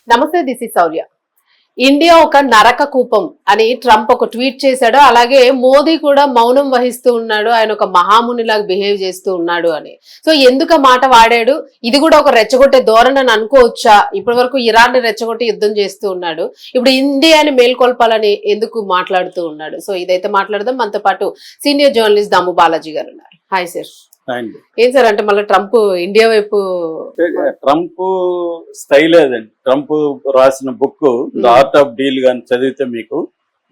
నమస్తే, this is Sourya. India ఒక నరక కూపం అని ట్రంప్ ఒక ట్వీట్ చేశాడు. అలాగే మోదీ కూడా మౌనం వహిస్తూ ఉన్నాడు, ఆయన ఒక మహామునిలాగా బిహేవ్ చేస్తూ ఉన్నాడు అని. సో ఎందుకు ఆ మాట వాడాడు? ఇది కూడా ఒక రెచ్చగొట్టే ధోరణి అని అనుకోవచ్చా? ఇప్పటి వరకు ఇరాన్ ని రెచ్చగొట్టి యుద్ధం చేస్తూ ఉన్నాడు, ఇప్పుడు ఇండియాని మేల్కొల్పాలని ఎందుకు మాట్లాడుతూ ఉన్నాడు? సో ఇదైతే మాట్లాడదాం. మనతో పాటు సీనియర్ జర్నలిస్ట్ దాము బాలాజీ గారు ఉన్నారు. Hi sir. ఏం సార్ అంటే మళ్ళీ ట్రంప్ ఇండియా వైపు ట్రంప్ స్టైల్ అదండి. ట్రంప్ రాసిన book the art of deal గాని చదివితే మీకు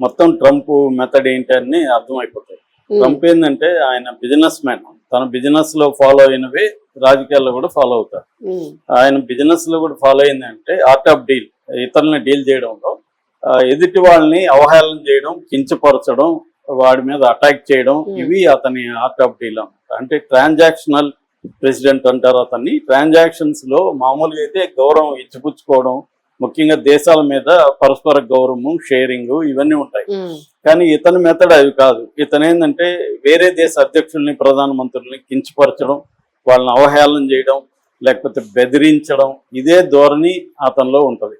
మొత్తం ట్రంప్ మెథడ్ ఏంటి అని అర్థమైపోతుంది. ట్రంప్ ఏంటంటే ఆయన బిజినెస్ మ్యాన్. తన బిజినెస్ లో ఫాలో అయినవి రాజకీయాల్లో కూడా ఫాలో అవుతారు. ఆయన బిజినెస్ లో కూడా ఫాలో అయిందంటే ఆర్ట్ ఆఫ్ డీల్, ఇతరులని డీల్ చేయడంలో ఎదుటి వాళ్ళని అవహేళన చేయడం, కించపరచడం, వాడి మీద అటాక్ చేయడం, ఇవి అతని ఆర్ట్ ఆఫ్ డీల్ అన్నమాట. అంటే ట్రాన్సాక్షనల్ ప్రెసిడెంట్ అంటారు అతన్ని. ట్రాన్సాక్షన్స్ లో మామూలుగా అయితే గౌరవం ఇచ్చిపుచ్చుకోవడం, ముఖ్యంగా దేశాల మీద పరస్పర గౌరవము, షేరింగ్ ఇవన్నీ ఉంటాయి. కానీ ఇతని మెథడ్ అవి కాదు. ఇతను ఏంటంటే వేరే దేశ అధ్యక్షుల్ని, ప్రధానమంత్రుల్ని కించపరచడం, వాళ్ళని అవహేళన చేయడం, లేకపోతే బెదిరించడం, ఇదే ధోరణి అతనిలో ఉంటది.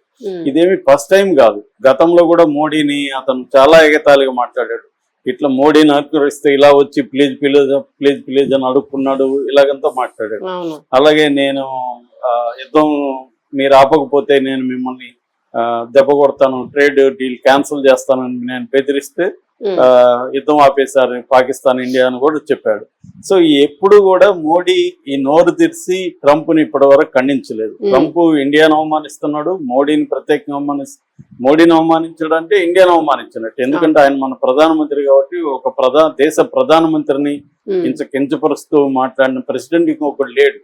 ఇదేమి ఫస్ట్ టైం కాదు. గతంలో కూడా మోడీని అతను చాలా ఎగతాళిగా మాట్లాడాడు. ఇట్లా మోడీని అనుకరిస్తే ఇలా వచ్చి ప్లీజ్ ప్లీజ్ ప్లీజ్ ప్లీజ్ అని అడుక్కున్నాడు, ఇలాగంతా మాట్లాడాడు. అలాగే నేను యుద్ధం మీరు ఆపకపోతే నేను మిమ్మల్ని దెబ్బ కొడతాను, ట్రేడ్ డీల్ క్యాన్సిల్ చేస్తానని నేను బెదిరిస్తే యుద్ధం ఆపేశారు పాకిస్తాన్, ఇండియా అని కూడా చెప్పాడు. సో ఎప్పుడు కూడా మోడీ ఈ నోరు తెరిచి ట్రంప్ ని ఇప్పటి వరకు ఖండించలేదు. ట్రంప్ ఇండియాను అవమానిస్తున్నాడు, మోడీని ప్రత్యేకంగా మోడీని అవమానించడం అంటే ఇండియాను అవమానించినట్టు. ఎందుకంటే ఆయన మన ప్రధానమంత్రి కాబట్టి ఒక దేశ ప్రధానమంత్రిని కించపరుస్తూ మాట్లాడిన ప్రెసిడెంట్ ఇంకొకటి లేడు.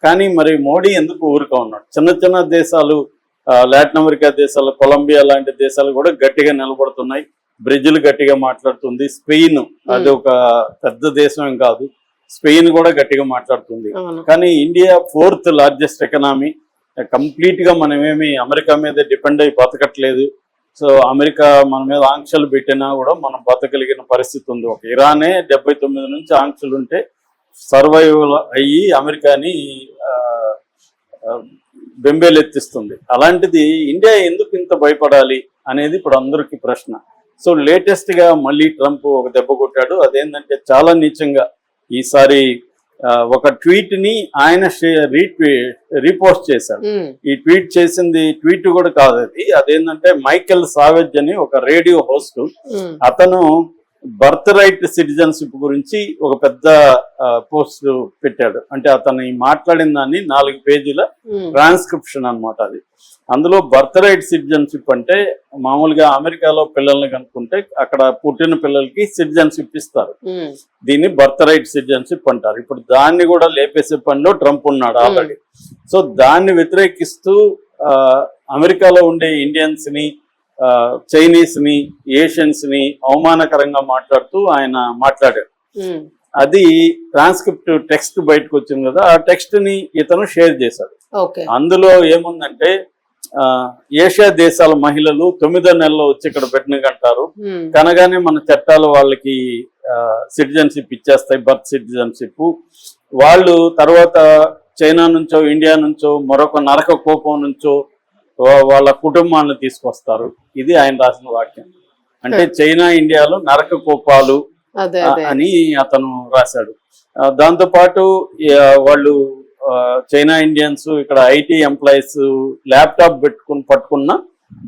కానీ మరి మోడీ ఎందుకు ఊరుగా ఉన్నాడు? చిన్న చిన్న దేశాలు, లాటిన్ అమెరికా దేశాలు, కొలంబియా లాంటి దేశాలు కూడా గట్టిగా నిలబడుతున్నాయి. బ్రెజిల్ గట్టిగా మాట్లాడుతుంది. స్పెయిన్, అది ఒక పెద్ద దేశం ఏం కాదు, స్పెయిన్ కూడా గట్టిగా మాట్లాడుతుంది. కానీ India 4th largest economy. Complete గా మనమేమి అమెరికా మీద డిపెండ్ అయి బతకట్లేదు. సో అమెరికా మన మీద ఆంక్షలు పెట్టినా కూడా మనం బతకగలిగిన పరిస్థితి ఉంది. ఒక ఇరానే 79 నుంచి ఆంక్షలు ఉంటే సర్వైవల్ అయ్యి అమెరికాని బెంబేలెత్తిస్తుంది. అలాంటిది ఇండియా ఎందుకు ఇంత భయపడాలి అనేది ఇప్పుడు అందరికీ ప్రశ్న. సో లేటెస్ట్ గా మళ్ళీ ట్రంప్ ఒక దెబ్బ కొట్టాడు. అదేంటంటే చాలా నీచంగా ఈసారి ఒక ట్వీట్ ని ఆయన రీపోస్ట్ చేశాడు. ఈ ట్వీట్ చేసింది ట్వీట్ కూడా కాదు, అదేంటంటే మైకెల్ సావేజ్ అని ఒక రేడియో హోస్ట్. అతను బర్త్ రైట్ సిటిజన్షిప్ గురించి ఒక పెద్ద పోస్ట్ పెట్టాడు. అంటే అతను మాట్లాడిన దాన్ని 4 పేజీల ట్రాన్స్క్రిప్షన్ అన్నమాట అది. అందులో బర్త్ రైట్ సిటిజన్షిప్ అంటే మామూలుగా అమెరికాలో పిల్లల్ని కనుక్కుంటే అక్కడ పుట్టిన పిల్లలకి సిటిజన్షిప్ ఇస్తారు. దీన్ని బర్త్ రైట్ సిటిజన్షిప్ అంటారు. ఇప్పుడు దాన్ని కూడా లేపేసే పనిలో ట్రంప్ ఉన్నాడు ఆల్రెడీ. సో దాన్ని వ్యతిరేకిస్తూ అమెరికాలో ఉండే ఇండియన్స్ ని, చైనీస్ ని, ఏషియన్స్ ని అవమానకరంగా మాట్లాడుతూ ఆయన మాట్లాడాడు. అది ట్రాన్స్క్రిప్ట్ టెక్స్ట్ బయటకు వచ్చింది కదా, ఆ టెక్స్ట్ ని ఇతను షేర్ చేశాడు. అందులో ఏముందంటే ఏషియా దేశాల మహిళలు 9వ నెలలో వచ్చి ఇక్కడ పెట్టినకంటారు, కనగానే మన చట్టాలు వాళ్ళకి సిటిజన్షిప్ ఇచ్చేస్తాయి, బర్త్ సిటిజన్షిప్. వాళ్ళు తర్వాత చైనా నుంచో, ఇండియా నుంచో, మరొక నరక కోపం నుంచో వాళ్ళ కుటుంబాలను తీసుకొస్తారు. ఇది ఆయన రాసిన వాక్యం. అంటే చైనా, ఇండియాలో నరక కోపాలు అని అతను రాశాడు. దాంతో పాటు వాళ్ళు చైనా ఇండియన్స్ ఇక్కడ ఐటీ ఎంప్లాయీస్ ల్యాప్టాప్ పట్టుకున్న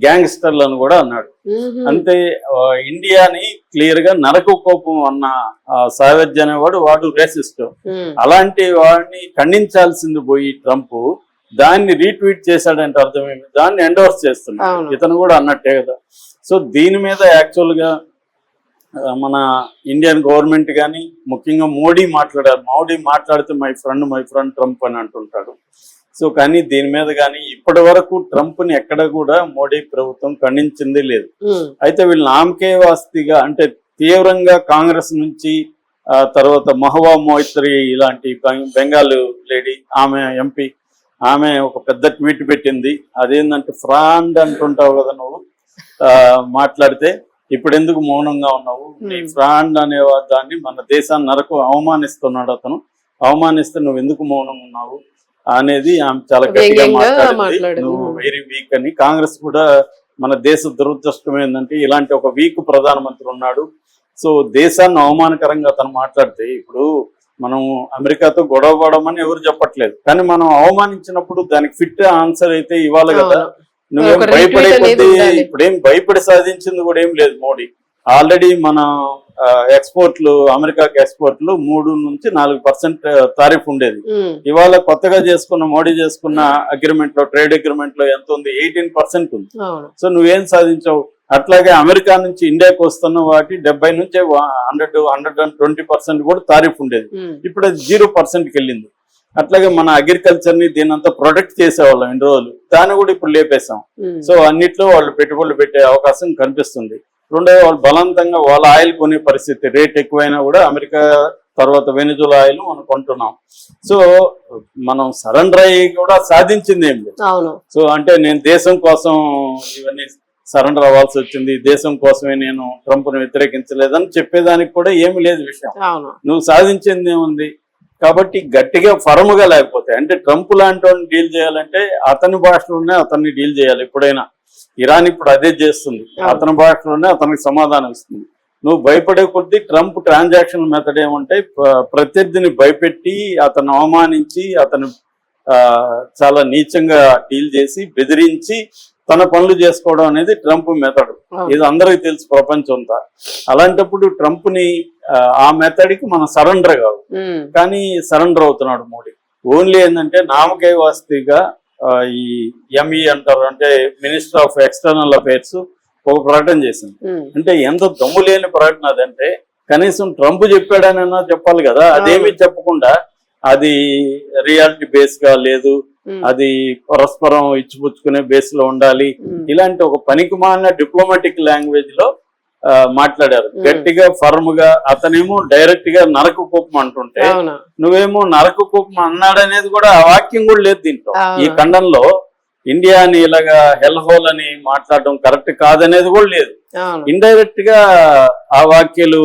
గ్యాంగ్స్టర్లను కూడా అన్నాడు. అంటే ఇండియాని క్లియర్ గా నరక కోపం అన్న సావేజ్ అనేవాడు వాడు రేసిస్ట్. అలాంటి వాడిని ఖండించాల్సింది పోయి ట్రంప్ దాన్ని రీట్వీట్ చేశాడంటే అర్థమేమి, దాన్ని ఎండోర్స్ చేస్తున్నాడు. ఇతను కూడా అన్నట్టే కదా. సో దీని మీద యాక్చువల్ గా మన ఇండియన్ గవర్నమెంట్ కానీ ముఖ్యంగా మోడీ మాట్లాడారు. మోడీ మాట్లాడితే మై ఫ్రెండ్ ట్రంప్ అని అంటుంటాడు. సో కానీ దీని మీద కానీ ఇప్పటి వరకు ట్రంప్ ని ఎక్కడ కూడా మోడీ ప్రభుత్వం ఖండించింది లేదు. అయితే వీళ్ళు నామకే వాస్తిగా అంటే తీవ్రంగా కాంగ్రెస్ నుంచి తర్వాత మహువా మొయిత్రీ ఇలాంటి బెంగాల్ లేడీ, ఆమె ఎంపీ, ఆమె ఒక పెద్ద ట్వీట్ పెట్టింది. అదేంటంటే ఫ్రాండ్ అంటుంటావు కదా నువ్వు మాట్లాడితే, ఇప్పుడు ఎందుకు మౌనంగా ఉన్నావు? నీ ఫ్రాండ్ అనే దాన్ని మన దేశాన్ని అవమానిస్తున్నాడు అతను. అవమానిస్తే నువ్వు ఎందుకు మౌనంగా ఉన్నావు? అనేది ఆమె చాలా గట్టిగా వ్యంగ్యంగా మాట్లాడింది. మాట్లాడింది. నువ్వు వెరీ వీక్ అని. కాంగ్రెస్ కూడా మన దేశ దురదృష్టం ఏంటంటే ఇలాంటి ఒక వీక్ ప్రధానమంత్రి ఉన్నాడు. సో దేశాన్ని అవమానకరంగా అతను మాట్లాడితే, ఇప్పుడు మనం అమెరికాతో గొడవ పడమని ఎవరు చెప్పట్లేదు, కానీ మనం అవమానించినప్పుడు దానికి ఫిట్ ఆన్సర్ అయితే ఇవ్వాలి కదా. నువ్వేం ఒక భయపడే retweet అనేది కొద్దీ ఉండాలి. ఇప్పుడేం భయపడి సాధించింది కూడా ఏం లేదు మోడీ. ఆల్రెడీ మన ఎక్స్పోర్ట్లు, అమెరికాకి ఎక్స్పోర్ట్లు 3 నుంచి 4% తారీఫ్ ఉండేది. ఇవాళ కొత్తగా చేసుకున్న మోడీ చేసుకున్న అగ్రిమెంట్ లో, ట్రేడ్ అగ్రిమెంట్ లో ఎంత ఉంది? 18% ఉంది. సో నువ్వేం సాధించావు? అట్లాగే అమెరికా నుంచి ఇండియాకి వస్తున్న వాటి 70 నుంచి 120% కూడా తారీఫ్ ఉండేది. ఇప్పుడు అది 0%కి వెళ్ళింది. అట్లాగే మన అగ్రికల్చర్ ని దీనంతా ప్రొటెక్ట్ చేసేవాళ్ళం ఇన్ని రోజులు, దాన్ని కూడా ఇప్పుడు లేపేశాం. సో అన్నిట్లో వాళ్ళు పెట్టుబడులు పెట్టే అవకాశం కనిపిస్తుంది. రెండో, వాళ్ళు బలవంతంగా వాళ్ళ ఆయిల్ కొనే పరిస్థితి, రేట్ ఎక్కువైనా కూడా అమెరికా తర్వాత వెనిజులా ఆయిల్ మనం కొంటున్నాం. సో మనం సరెండర్ అయ్యి కూడా సాధించింది ఏం లేదు. సో అంటే నేను దేశం కోసం ఇవన్నీ సరెండర్ అవ్వాల్సి వచ్చింది, దేశం కోసమే నేను ట్రంప్ను వ్యతిరేకించలేదని చెప్పేదానికి కూడా ఏమి లేదు విషయం. నువ్వు సాధించింది ఏముంది? కాబట్టి గట్టిగా ఫర్మ్గా లేకపోతే, అంటే ట్రంప్ లాంటి వాడిని డీల్ చేయాలంటే అతని భాషలోనే అతన్ని డీల్ చేయాలి. ఎప్పుడైనా ఇరాన్ ఇప్పుడు అదే చేస్తుంది, అతని భాషలోనే అతనికి సమాధానం ఇస్తుంది. నువ్వు భయపడే కొద్దీ ట్రంప్ ట్రాన్సాక్షన్ మెథడ్ ఏమంటే ప్రత్యర్థిని భయపెట్టి, అతను అవమానించి, అతను చాలా నీచంగా డీల్ చేసి, బెదిరించి తన పనులు చేసుకోవడం అనేది ట్రంప్ మెథడ్. ఇది అందరికీ తెలుసు ప్రపంచం అంతా. అలాంటప్పుడు ట్రంప్ ని ఆ మెథడ్కి మనం సరెండర్ కాదు, కానీ సరెండర్ అవుతున్నాడు మోడీ. ఓన్లీ ఏంటంటే నామకే వాస్తవిగా ఈ ఎంఈ అంటారు, అంటే మినిస్టర్ ఆఫ్ ఎక్స్టర్నల్ అఫైర్స్ ఒక ప్రకటన చేసింది. అంటే ఎంత దమ్ము లేని ప్రకటన అదంటే, కనీసం ట్రంప్ చెప్పాడనన్నా చెప్పాలి కదా. అదేమీ చెప్పకుండా అది రియాలిటీ బేస్ గా లేదు, అది పరస్పరం ఇచ్చిపుచ్చుకునే బేస్ లో ఉండాలి, ఇలాంటి ఒక పనికి మాలిన డిప్లొమాటిక్ లాంగ్వేజ్ లో మాట్లాడారు. గట్టిగా ఫర్మ్ గా. అతనేమో డైరెక్ట్ గా నరక కోపం అంటుంటే, నువ్వేమో నరక కోపం అన్నాడనేది కూడా ఆ వాక్యం కూడా లేదు దీంట్లో. ఈ ఖండంలో ఇండియాని ఇలాగా హెల్ హోల్ అని మాట్లాడడం కరెక్ట్ కాదనేది కూడా లేదు. ఇండైరెక్ట్ గా ఆ వాక్యాలు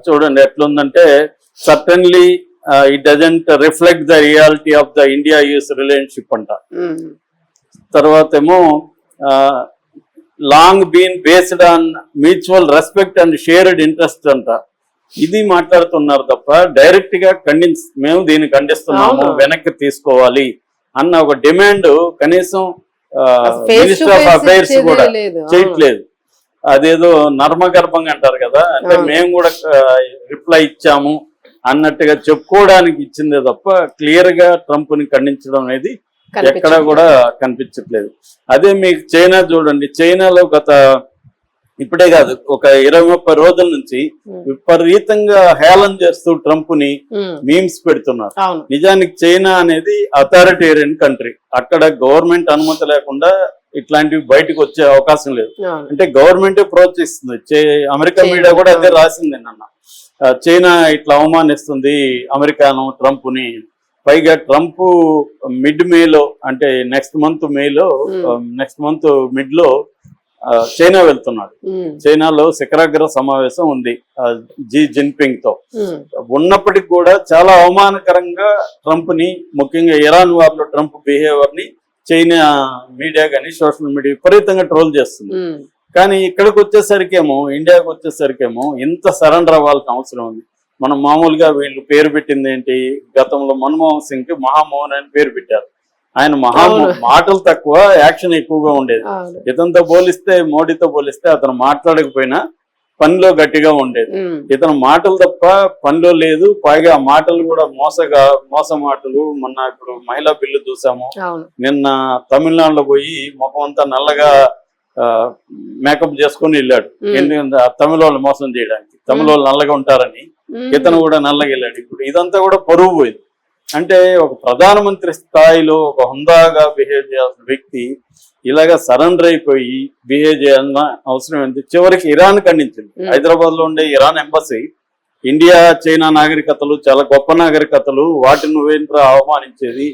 చూడండి ఎట్లుందంటే, certainly it doesn't reflect the reality of the India US relationship అంట. తర్వాత ఏమో long been based on mutual respect and shared interest అంట. ఇది మాట్లాడుతున్నారు తప్ప డైరెక్ట్ గా మేము దీన్ని ఖండిస్తున్నాము, వెనక్కి తీసుకోవాలి అన్న ఒక డిమాండ్ కనీసం మినిస్టర్ ఆఫ్ అఫైర్స్ కూడా చేయట్లేదు. అదేదో నర్మగర్భంగా అంటారు కదా, అంటే మేము కూడా రిప్లై ఇచ్చాము అన్నట్టుగా చెప్పుకోవడానికి ఇచ్చిందే తప్ప క్లియర్ గా ట్రంప్ ని ఖండించడం అనేది ఎక్కడా కూడా కనిపించట్లేదు. అదే మీకు చైనా చూడండి. చైనాలో ఇప్పుడే కాదు, ఒక 20-30 రోజుల నుంచి విపరీతంగా హేళన చేస్తూ ట్రంప్ ని మీమ్స్ పెడుతున్నారు. నిజానికి చైనా అనేది అథారిటేరియన్ కంట్రీ. అక్కడ గవర్నమెంట్ అనుమతి లేకుండా ఇట్లాంటివి బయటకు వచ్చే అవకాశం లేదు. అంటే గవర్నమెంటే ప్రోత్సహిస్తుంది. అమెరికా మీడియా కూడా అదే రాసింది నిన్న. చైనా ఇట్లా అవమానిస్తుంది అమెరికాను, ట్రంప్ ని. పైగా ట్రంప్ మిడ్ మేలో, అంటే నెక్స్ట్ మంత్ మిడ్ లో చైనా వెళ్తున్నాడు. చైనాలో శిఖరాగ్ర సమావేశం ఉంది జీ జిన్పింగ్ తో. ఉన్నప్పటికీ కూడా చాలా అవమానకరంగా ట్రంప్ ని, ముఖ్యంగా ఇరాన్ వారిలో ట్రంప్ బిహేవియర్ ని చైనా మీడియా కానీ సోషల్ మీడియా విపరీతంగా ట్రోల్ చేస్తుంది. కానీ ఇక్కడికి వచ్చేసరికేమో, ఇండియాకి వచ్చేసరికేమో ఇంత సరెండర్ అవ్వాల్సిన అవసరం ఉంది. మనం మామూలుగా వీళ్ళు పేరు పెట్టింది ఏంటి, గతంలో మన్మోహన్ సింగ్ కి మహామోహన్ అని పేరు పెట్టారు. ఆయన మాటలు తక్కువ, యాక్షన్ ఎక్కువగా ఉండేది. ఇతనితో పోలిస్తే, మోడీతో పోలిస్తే అతను మాట్లాడకపోయినా పనిలో గట్టిగా ఉండేది. ఇతను మాటలు తప్ప పనిలో లేదు. పైగా ఆ మాటలు కూడా మోస మాటలు. మొన్న ఇప్పుడు మహిళా బిల్లు చూసాము. నిన్న తమిళనాడులో పోయి ముఖం అంతా నల్లగా మేకప్ చేసుకుని వెళ్ళాడు. ఎందుకంటే తమిళ వాళ్ళు మోసం చేయడానికి, తమిళ వాళ్ళు నల్లగా ఉంటారని ఇతను కూడా నల్లగా వెళ్ళాడు. ఇప్పుడు ఇదంతా కూడా పరువు పోయింది. అంటే ఒక ప్రధానమంత్రి స్థాయిలో ఒక హుందాగా బిహేవ్ చేయాల్సిన వ్యక్తి ఇలాగా సరెండర్ అయిపోయి బిహేవ్ చేయాలన్న అవసరం ఏంటి? చివరికి ఇరాన్ ఖండించింది. హైదరాబాద్ లో ఉండే ఇరాన్ ఎంబసీ, ఇండియా చైనా నాగరికతలు చాలా గొప్ప నాగరికతలు, వాటిని నువ్వేంట్రా అవమానించేది?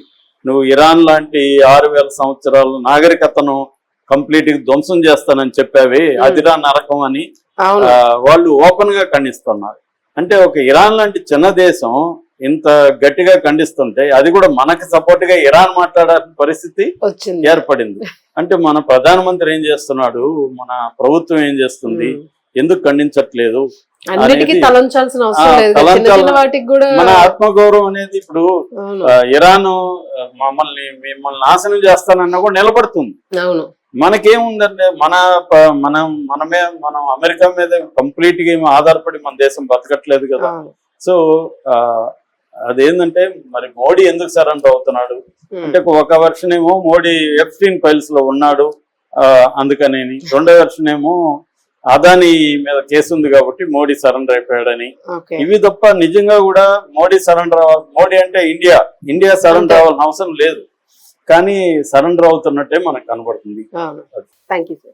నువ్వు ఇరాన్ లాంటి 6000 సంవత్సరాల నాగరికతను కంప్లీట్ గా ధ్వంసం చేస్తానని చెప్పావి, అదిరా నరకం అని వాళ్ళు ఓపెన్ గా ఖండిస్తున్నారు. అంటే ఒక ఇరాన్ లాంటి చిన్న దేశం ఇంత గట్టిగా ఖండిస్తుంటే అది కూడా మనకు సపోర్ట్ గా ఇరాన్ మాట్లాడాల్సిన పరిస్థితి వచ్చింది. ఏర్పడింది. అంటే మన ప్రధానమంత్రి ఏం చేస్తున్నాడు, మన ప్రభుత్వం ఏం చేస్తుంది, ఎందుకు ఖండించట్లేదు అన్నిటికీ అనేది తలంచాల్సిన అవసరం లేదు. చిన్న తలంచాల- చిన్న వాటికి కూడా మన ఆత్మగౌరవం అనేది ఇప్పుడు అవును ఇరాన్ మిమ్మల్ని నాశనం చేస్తానన్నా కూడా నిలబడుతుంది. అవును మనకేముందంటే మనం అమెరికా మీద కంప్లీట్ గా ఏమో ఆధారపడి మన దేశం బతకట్లేదు కదా. అవును. సో అదేంటంటే మరి మోడీ ఎందుకు సరెండర్ అవుతున్నాడు అంటే ఒక వెర్షన్ ఏమో మోడీ ఎఫ్స్టీన్ ఫైల్స్ లో ఉన్నాడు అందుకని, రెండో వెర్షన్ ఏమో అదానీ మీద కేసు ఉంది కాబట్టి మోడీ సరెండర్ అయిపోయాడని. ఓకే. ఇవి తప్ప నిజంగా కూడా మోడీ సరెండర్ మోడీ అంటే ఇండియా సరెండర్ అవ్వాల్సిన అవసరం లేదు, కానీ సరెండర్ అవుతున్నట్టే మనకు కనబడుతుంది. అవును. Thank you sir.